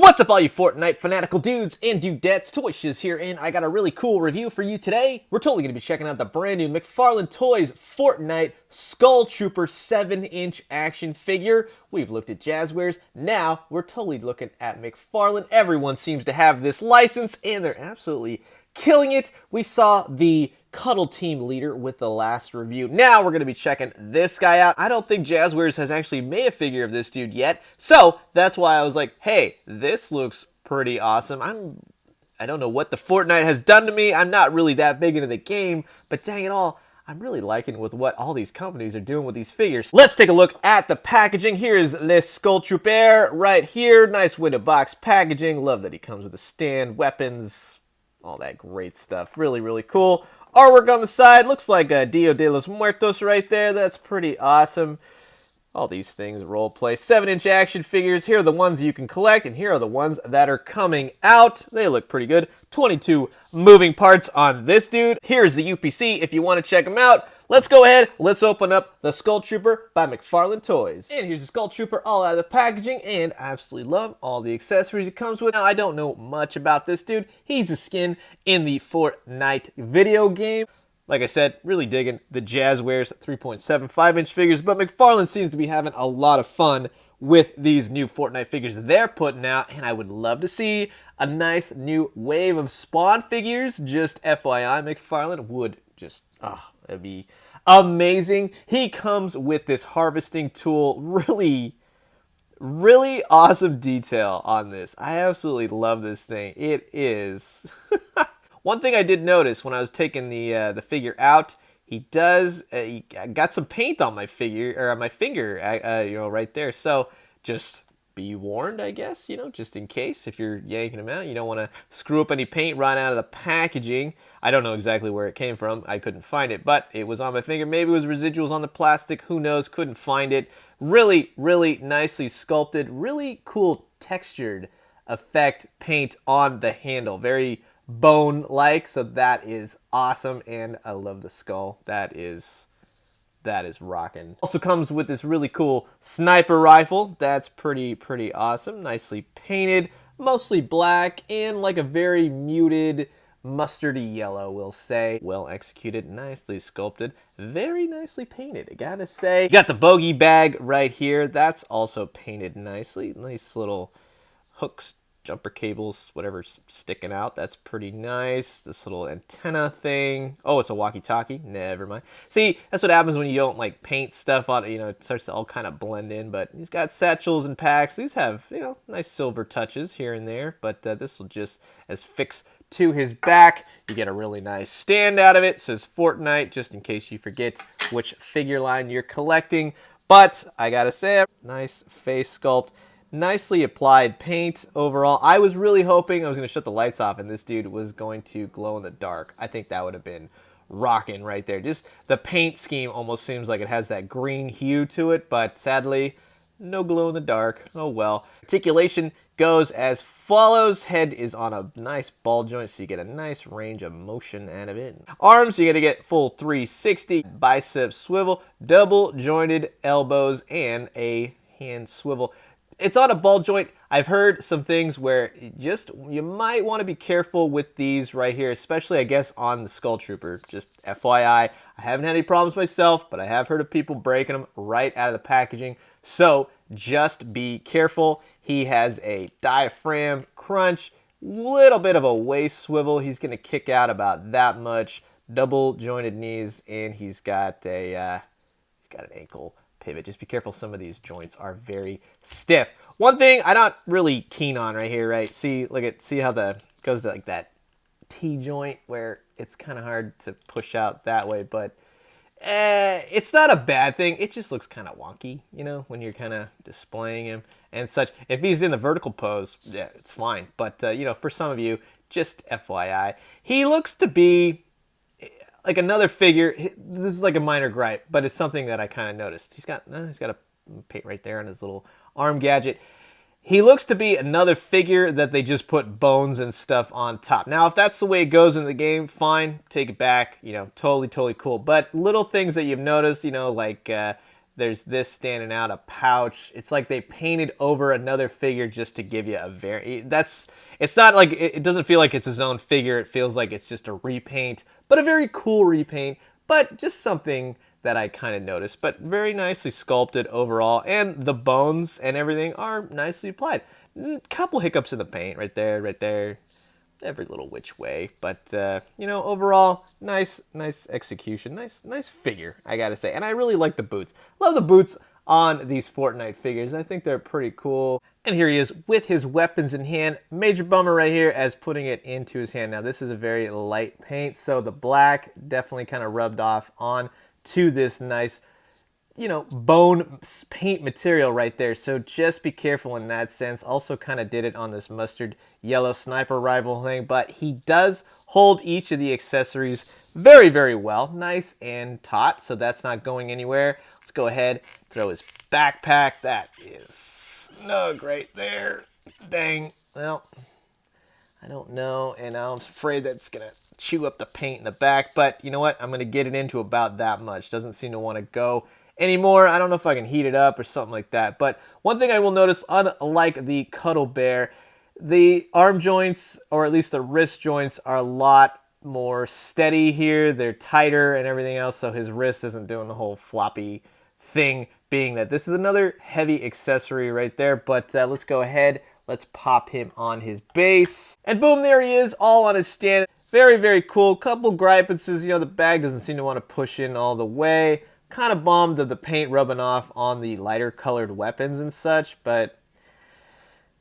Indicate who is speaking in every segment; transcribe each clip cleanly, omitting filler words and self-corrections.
Speaker 1: What's up all you Fortnite fanatical dudes and dudettes, Shiz here, and I got a really cool review for you today. We're totally going to be checking out the brand new McFarlane Toys Fortnite Skull Trooper 7-inch action figure. We've looked at Jazzwares, now we're totally looking at McFarlane. Everyone seems to have this license, and they're absolutely killing it. We saw the Cuddle Team leader with the last review. Now we're going to be checking this guy out. I don't think Jazzwares has actually made a figure of this dude yet, so that's why I was like, hey, this looks pretty awesome. I don't know what the Fortnite has done to me. I'm not really that big into the game, but dang it all, I'm really liking with what all these companies are doing with these figures. Let's take a look at the packaging. Here is Les Skull Trooper right here. Nice window box packaging. Love that he comes with a stand, weapons, all that great stuff. Really, really cool. Artwork on the side looks like a Dia de los Muertos right there. That's pretty awesome. All these things role play. 7-inch action figures. Here are the ones you can collect, and here are the ones that are coming out. They look pretty good. 22 moving parts on this dude. Here's the UPC if you want to check them out. Let's go ahead. Let's open up the Skull Trooper by McFarlane Toys. And here's the Skull Trooper all out of the packaging, and I absolutely love all the accessories it comes with. Now, I don't know much about this dude. He's a skin in the Fortnite video game. Like I said, really digging the Jazzwares 3.75-inch figures, but McFarlane seems to be having a lot of fun with these new Fortnite figures they're putting out, and I would love to see a nice new wave of Spawn figures. Just FYI, McFarlane would just, it'd be amazing. He comes with this harvesting tool. Really awesome detail on this. I absolutely love this thing. It is... One thing I did notice when I was taking the figure out, he got some paint on my figure, or on my finger, right there. So just be warned, I guess, just in case if you're yanking them out, you don't want to screw up any paint right out of the packaging. I don't know exactly where it came from. I couldn't find it, but it was on my finger. Maybe it was residuals on the plastic. Who knows? Couldn't find it. Really, really nicely sculpted. Really cool textured effect paint on the handle. Very bone-like, so that is awesome, and I love the skull. That is rocking. Also comes with this really cool sniper rifle. That's pretty awesome. Nicely painted, mostly black, and like a very muted mustardy yellow, we'll say. Well executed, nicely sculpted, very nicely painted, I gotta say. You got the bogey bag right here. That's also painted nicely. Nice little hooks, jumper cables, whatever's sticking out. That's pretty nice. This little antenna thing. Oh, it's a walkie-talkie. Never mind. See, that's what happens when you don't like paint stuff on it. It starts to all kind of blend in. But he's got satchels and packs. These have, nice silver touches here and there. But this will just as fix to his back. You get a really nice stand out of it. It says Fortnite, just in case you forget which figure line you're collecting. But I gotta say, nice face sculpt. Nicely applied paint overall. I was really hoping I was going to shut the lights off and this dude was going to glow in the dark. I think that would have been rocking right there. Just the paint scheme almost seems like it has that green hue to it, but sadly, no glow in the dark. Oh well. Articulation goes as follows. Head is on a nice ball joint, so you get a nice range of motion out of it. Arms, you're going to get full 360. Bicep swivel, double jointed elbows, and a hand swivel. It's on a ball joint. I've heard some things where you might want to be careful with these right here, especially, I guess, on the Skull Trooper. Just FYI, I haven't had any problems myself, but I have heard of people breaking them right out of the packaging. So just be careful. He has a diaphragm crunch, little bit of a waist swivel. He's going to kick out about that much. Double jointed knees, and he's got an ankle pivot. Just be careful, some of these joints are very stiff. One thing I'm not really keen on right here, right? See how the goes to like that T joint where it's kind of hard to push out that way, but it's not a bad thing. It just looks kind of wonky, when you're kind of displaying him and such. If he's in the vertical pose, yeah, it's fine. But for some of you, just FYI, he looks to be like another figure. This is like a minor gripe, but it's something that I kind of noticed. He's got a paint right there on his little arm gadget. He looks to be another figure that they just put bones and stuff on top. Now, if that's the way it goes in the game, fine, take it back. Totally cool. But little things that you've noticed, like There's this standing out, a pouch. It's like they painted over another figure just to give you a it's not like, it doesn't feel like it's his own figure. It feels like it's just a repaint, but a very cool repaint, but just something that I kind of noticed, but very nicely sculpted overall. And the bones and everything are nicely applied. Couple hiccups in the paint right there. Every little which way, but you know, overall nice execution, nice figure, I gotta say. And I really like the boots. Love the boots on these Fortnite figures. I think they're pretty cool. And here he is with his weapons in hand. Major bummer right here as putting it into his hand. Now this is a very light paint, so the black definitely kind of rubbed off on to this nice, you know, bone paint material right there. So just be careful in that sense. Also kind of did it on this mustard yellow sniper rifle thing, but he does hold each of the accessories very well. Nice and taut, so that's not going anywhere. Let's go ahead, throw his backpack. That is snug right there. Dang. Well, I don't know, and I'm afraid that's gonna chew up the paint in the back, but you know what? I'm gonna get it into about that much. Doesn't seem to want to go anymore. I don't know if I can heat it up or something like that. But one thing I will notice, unlike the Cuddle Bear, the arm joints, or at least the wrist joints, are a lot more steady here. They're tighter and everything else, so his wrist isn't doing the whole floppy thing, being that this is another heavy accessory right there. But let's go ahead. Let's pop him on his base. And boom, there he is, all on his stand. Very cool. Couple gripes, you know, the bag doesn't seem to want to push in all the way. Kind of bummed of the paint rubbing off on the lighter colored weapons and such, but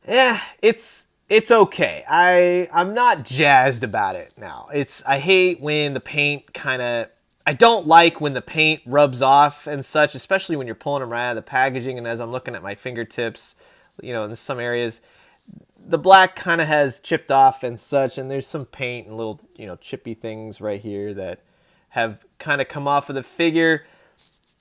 Speaker 1: yeah, it's okay. I'm not jazzed about it now. I hate when the paint I don't like when the paint rubs off and such, especially when you're pulling them right out of the packaging. And as I'm looking at my fingertips, you know, in some areas, the black kind of has chipped off and such, and there's some paint and little, you know, chippy things right here that have kind of come off of the figure.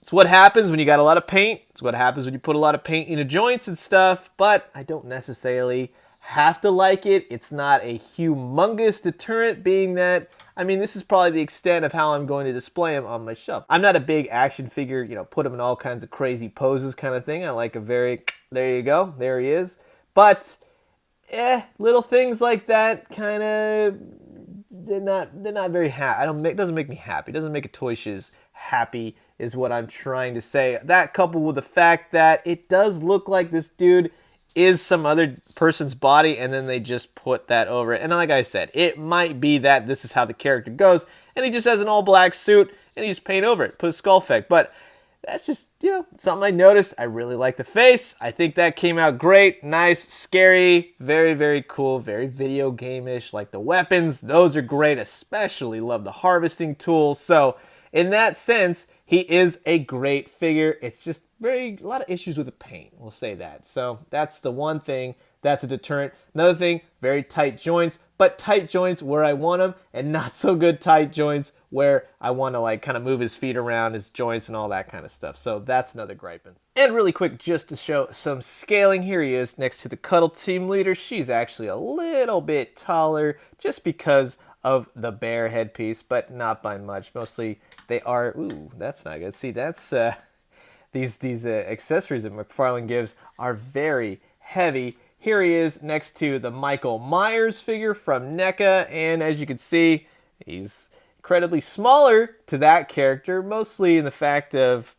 Speaker 1: It's what happens when you got a lot of paint. It's what happens when you put a lot of paint into joints and stuff, but I don't necessarily have to like it. It's not a humongous deterrent, being that, I mean, this is probably the extent of how I'm going to display him on my shelf. I'm not a big action figure, you know, put him in all kinds of crazy poses kind of thing. I like a very, there you go, there he is. But, little things like that kind of, they're not very happy. It doesn't make me happy. It doesn't make a Toy Shiz happy, is what I'm trying to say. That coupled with the fact that it does look like this dude is some other person's body, and then they just put that over it. And like I said, it might be that this is how the character goes, and he just has an all black suit, and he just paint over it, put a skull effect. But that's just, you know, something I noticed. I really like the face. I think that came out great. Nice, scary, very cool, very video game-ish. Like the weapons, those are great. Especially love the harvesting tool. So in that sense, he is a great figure. It's just a lot of issues with the paint, we'll say that. So that's the one thing that's a deterrent. Another thing, very tight joints, but tight joints where I want them, and not so good tight joints where I want to like kind of move his feet around, his joints and all that kind of stuff. So that's another gripe. And really quick, just to show some scaling, here he is next to the Cuddle Team Leader. She's actually a little bit taller just because of the bear headpiece, but not by much. Mostly they are, ooh, that's not good. See, that's, these accessories that McFarlane gives are very heavy. Here he is next to the Michael Myers figure from NECA, and as you can see, he's incredibly smaller to that character, mostly in the fact of,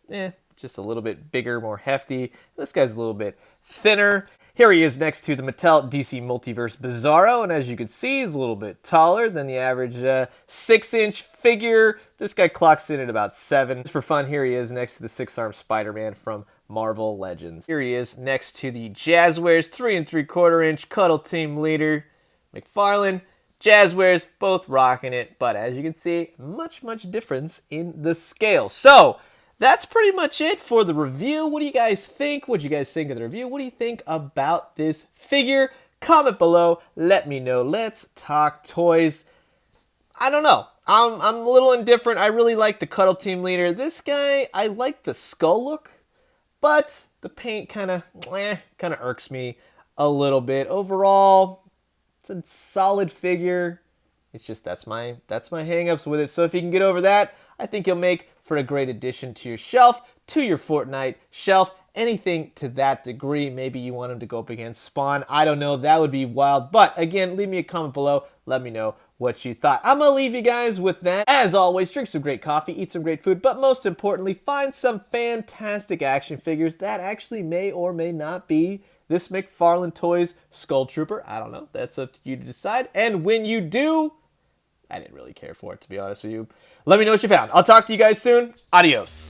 Speaker 1: just a little bit bigger, more hefty. This guy's a little bit thinner. Here he is next to the Mattel DC Multiverse Bizarro, and as you can see, he's a little bit taller than the average 6-inch figure. This guy clocks in at about 7. For fun, here he is next to the 6-armed Spider-Man from Marvel Legends. Here he is next to the Jazzwares 3 3/4-inch Cuddle Team Leader, McFarlane. Jazzwares, both rocking it, but as you can see, much difference in the scale. So that's pretty much it for the review. What do you guys think? What do you guys think of the review? What do you think about this figure? Comment below. Let me know. Let's talk toys. I don't know. I'm a little indifferent. I really like the Cuddle Team Leader. This guy, I like the skull look, but the paint kind of irks me a little bit. Overall, it's a solid figure. It's just that's my hang-ups with it. So if you can get over that, I think he'll make for a great addition to your shelf, to your Fortnite shelf, anything to that degree. Maybe you want him to go up against Spawn. I don't know. That would be wild. But again, leave me a comment below. Let me know what you thought. I'm going to leave you guys with that. As always, drink some great coffee, eat some great food, but most importantly, find some fantastic action figures that actually may or may not be this McFarlane Toys Skull Trooper. I don't know. That's up to you to decide. And when you do, I didn't really care for it, to be honest with you. Let me know what you found. I'll talk to you guys soon. Adios.